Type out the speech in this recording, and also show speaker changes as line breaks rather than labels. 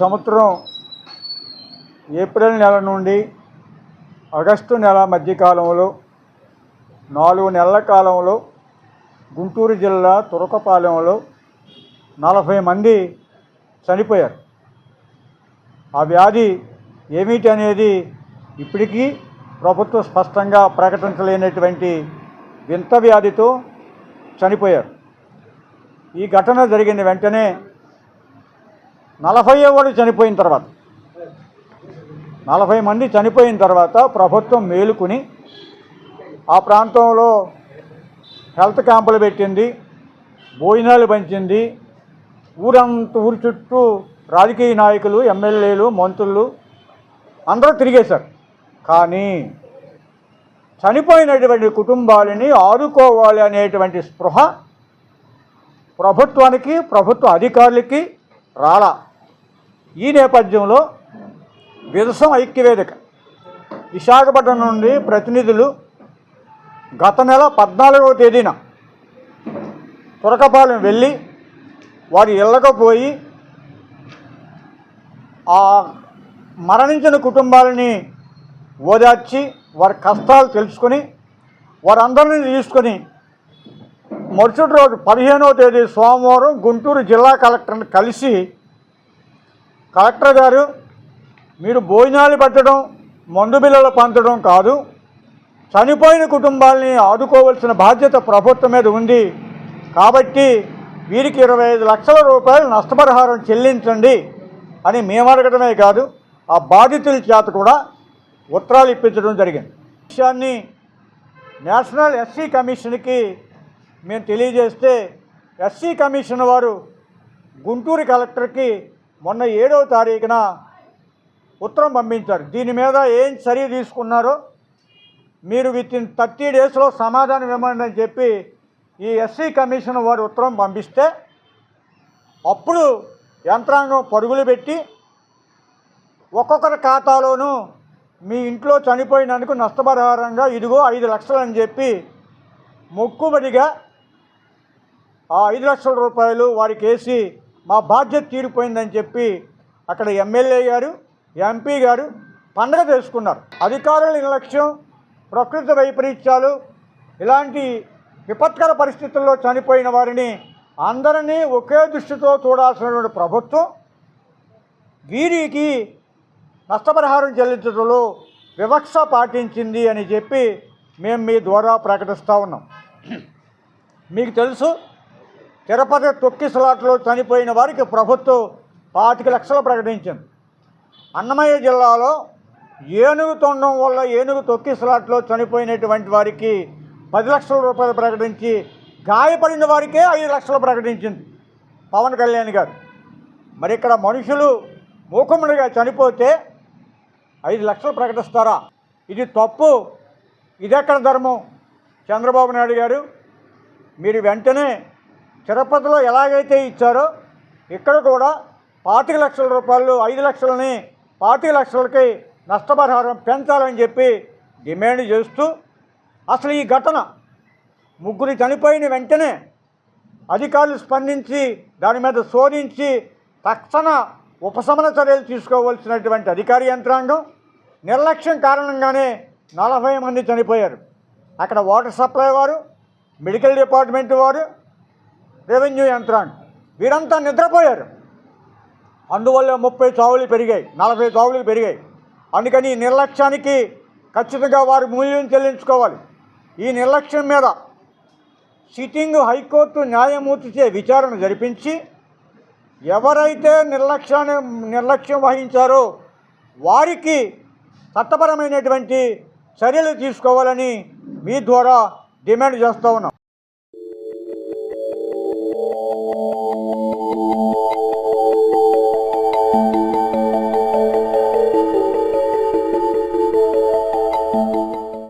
సంవత్సరం ఏప్రిల్ నెల నుండి ఆగస్టు నెల మధ్యకాలంలో 4 నెలల కాలంలో గుంటూరు జిల్లా తురకపాలెంలో 40 మంది చనిపోయారు. ఆ వ్యాధి ఏమిటి అనేది ఇప్పటికీ ప్రభుత్వం స్పష్టంగా ప్రకటించలేనటువంటి వింత వ్యాధితో చనిపోయారు. ఈ ఘటన జరిగిన వెంటనే 40 చనిపోయిన తర్వాత 40 మంది చనిపోయిన తర్వాత ప్రభుత్వం మేలుకుని ఆ ప్రాంతంలో హెల్త్ క్యాంపులు పెట్టింది, భోజనాలు పంచింది. ఊరు చుట్టూ రాజకీయ నాయకులు, ఎమ్మెల్యేలు, మంత్రులు అందరూ తిరిగేశారు. కానీ చనిపోయినటువంటి కుటుంబాలని ఆదుకోవాలి అనేటువంటి స్పృహ ప్రభుత్వానికి, ప్రభుత్వ అధికారులకి రాలా. ఈ నేపథ్యంలో విదసం ఐక్యవేదిక విశాఖపట్నం నుండి ప్రతినిధులు గత నెల 14వ తేదీన తురకపాలెం వెళ్ళి వారి ఇళ్ళకు పోయి ఆ మరణించిన కుటుంబాలని ఓదార్చి వారి కష్టాలు తెలుసుకొని వారందరినీ తీసుకొని మరుసటి రోజు 15వ తేదీ సోమవారం గుంటూరు జిల్లా కలెక్టర్ని కలిసి, కలెక్టర్ గారు, మీరు భోజనాలు పెట్టడం, మందు బిళ్ళలు పంచడం కాదు, చనిపోయిన కుటుంబాలని ఆదుకోవాల్సిన బాధ్యత ప్రభుత్వం మీద ఉంది. కాబట్టి వీరికి 25 లక్షల రూపాయలు నష్టపరిహారం చెల్లించండి అని మేము అడగడమే కాదు, ఆ బాధితుల చేత కూడా ఉత్తరాలు ఇప్పించడం జరిగింది. విషయాన్ని నేషనల్ ఎస్సీ కమిషన్కి మేము తెలియజేస్తే ఎస్సీ కమిషన్ వారు గుంటూరు కలెక్టర్కి మొన్న 7వ తారీఖున ఉత్తరం పంపించారు. దీని మీద ఏం చర్య తీసుకున్నారో మీరు వితిన్ 30 డేస్లో సమాధానం ఇవ్వండి అని చెప్పి ఈ ఎస్సీ కమిషన్ వారు ఉత్తరం పంపిస్తే అప్పుడు యంత్రాంగం పరుగులు పెట్టి ఒక్కొక్కరి ఖాతాలోనూ మీ ఇంట్లో చనిపోయినందుకు నష్టపరిహారంగా ఇదిగో 5 లక్షలు అని చెప్పి మొక్కుబడిగా ఆ 5 లక్షల రూపాయలు వారికి వేసి మా బాధ్యత తీరిపోయిందని చెప్పి అక్కడ ఎమ్మెల్యే గారు, ఎంపీ గారు పండగ చేసుకున్నారు. అధికారుల నిర్లక్ష్యం, ప్రకృతి వైపరీత్యాలు, ఇలాంటి విపత్కర పరిస్థితుల్లో చనిపోయిన వారిని అందరినీ ఒకే దృష్టితో చూడాల్సినటువంటి ప్రభుత్వం వీరికి నష్టపరిహారం చెల్లించడంలో వివక్ష పాటించింది అని చెప్పి మేము మీ ద్వారా ప్రకటిస్తూ ఉన్నాం. మీకు తెలుసు, తిరుపతి తొక్కిసలాట్లో చనిపోయిన వారికి ప్రభుత్వం 25 లక్షలు ప్రకటించింది. అన్నమయ్య జిల్లాలో ఏనుగు తొండం వల్ల ఏనుగు తొక్కిసలాట్లో చనిపోయినటువంటి వారికి 10 లక్షల రూపాయలు ప్రకటించి గాయపడిన వారికే 5 లక్షలు ప్రకటించింది పవన్ కళ్యాణ్ గారు. మరి ఇక్కడ మనుషులు మూకుమ్మడిగా చనిపోతే 5 లక్షలు ప్రకటిస్తారా? ఇది తప్పు. ఇదెక్కడ ధర్మం? చంద్రబాబు నాయుడు గారు, మీరు వెంటనే తిరుపతిలో ఎలాగైతే ఇచ్చారో ఇక్కడ కూడా 25 లక్షల రూపాయలు, 5 లక్షలని 25 లక్షలకి నష్టపరిహారం పెంచాలని చెప్పి డిమాండ్ చేస్తూ, అసలు ఈ ఘటన 3 చనిపోయిన వెంటనే అధికారులు స్పందించి దాని మీద శోధించి తక్షణ ఉపశమన చర్యలు తీసుకోవాల్సినటువంటి అధికార యంత్రాంగం నిర్లక్ష్యం కారణంగానే 40 మంది చనిపోయారు. అక్కడ వాటర్ సప్లై వారు, మెడికల్ డిపార్ట్మెంట్ వారు, రెవెన్యూ యంత్రాంగం వీరంతా నిద్రపోయారు. అందువల్ల 30 చావులు పెరిగాయి, 40 చావులు పెరిగాయి. అందుకని ఈ నిర్లక్ష్యానికి ఖచ్చితంగా వారు మూల్యం చెల్లించుకోవాలి. ఈ నిర్లక్ష్యం మీద సిట్టింగ్ హైకోర్టు న్యాయమూర్తిచే విచారణ జరిపించి ఎవరైతే నిర్లక్ష్యం వహించారో వారికి చట్టపరమైనటువంటి చర్యలు తీసుకోవాలని మీ ద్వారా డిమాండ్ చేస్తూ ఉన్నాం.